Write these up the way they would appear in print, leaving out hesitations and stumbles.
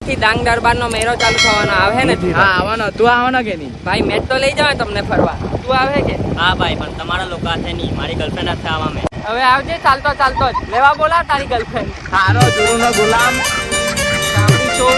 આજથી ડાંગ દરબારનો મેળો ચાલુ થવાનો આવે ને? હા આવવાનો. તું આવવાનો કે નહીં? ભાઈ મેં તો લઈ જાવ તમને ફરવા, તું આવે કે? હા ભાઈ, પણ તમારા લોકો હાથે નહીં, મારી ગર્લફ્રેન્ડ હાથે આવા મેં. હવે આવજે ચાલતો ચાલતો જ. લેવા બોલાવ તારી ગર્લફ્રેન્ડ. હારો જુરુનો ગુલામ. સાંભળી છો?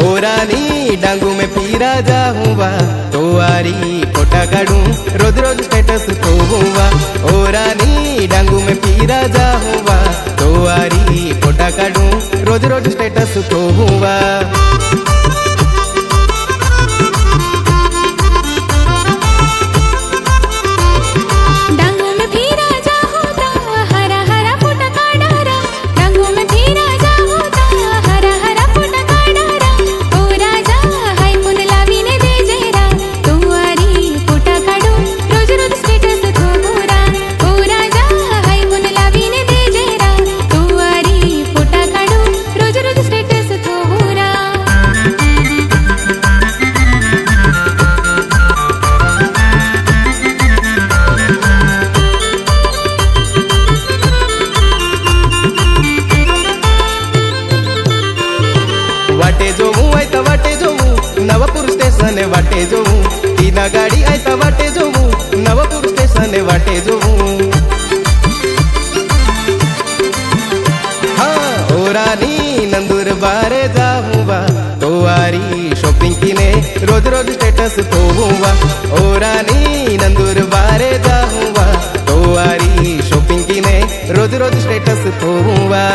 ओरानी डांगू में पीरा जाऊँगा तो आरी फोटा काढूं रोज रोज स्टेटस खोऊंगा। ओरानी डांगू में पीरा जाऊँगा तो आरी फोटा काढूं रोज रोज स्टेटस खोऊंगा। वाटे जोऊं आयता वाटे जोऊं नवपूर स्टेशन वाटे जोऊं तीना गाड़ी आयता वाटे जोऊं नवपूर स्टेशन वाटे जोऊं। हाँ ओरानी नंदुरबार जाऊँगा तो आरी शॉपिंग कीने रोज रोज स्टेटस खोऊंगा। ओरानी नंदुरबार जाऊँगा तो आरी शॉपिंग कीने रोज रोज स्टेटस खोऊंगा।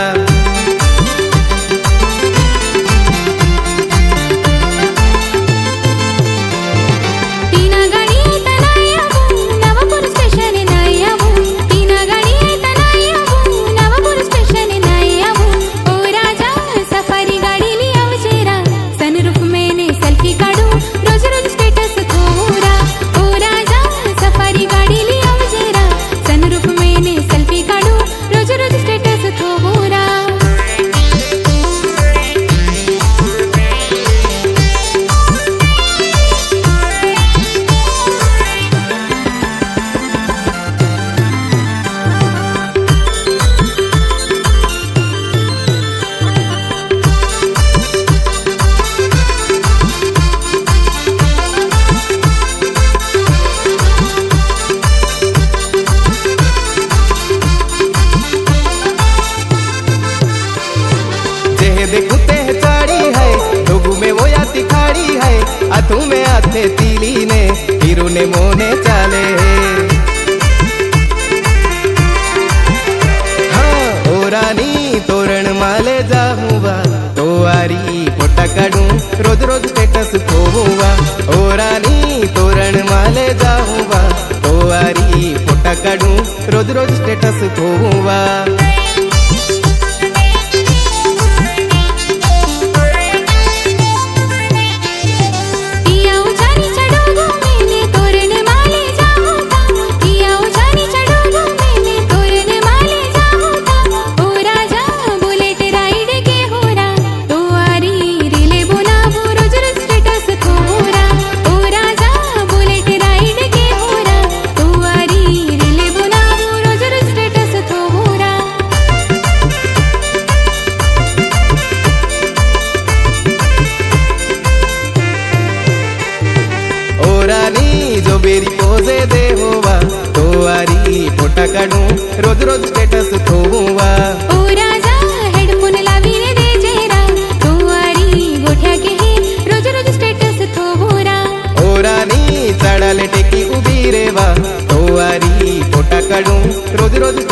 देखते है चाड़ी है लोगों में वो या तिखाड़ी है अथू में आथे तीली ने हीरू ने मोने चाले। हाँ ओरानी तोरण माले जाऊँगा तो आरी फोटा काढूं रोज रोज स्टेटस खोऊंगा। ओरानी तोरण माले जाऊँगा तो आरी फोटा काढूं रोज रोज स्टेटस खोऊंगा। ओरानी जो बेरी पोजे दे होवा तो आरी फोटा काढूं रोज रोज स्टेटस खोऊंगा। ओ राजा हेडफोन लावीने दे जेरा तो आरी गोठ्या के ही रोज रोज स्टेटस खोऊंगा। ओरानी चढाले टेकी उभी रेवा तो आरी फोटा काढूं रोज रोज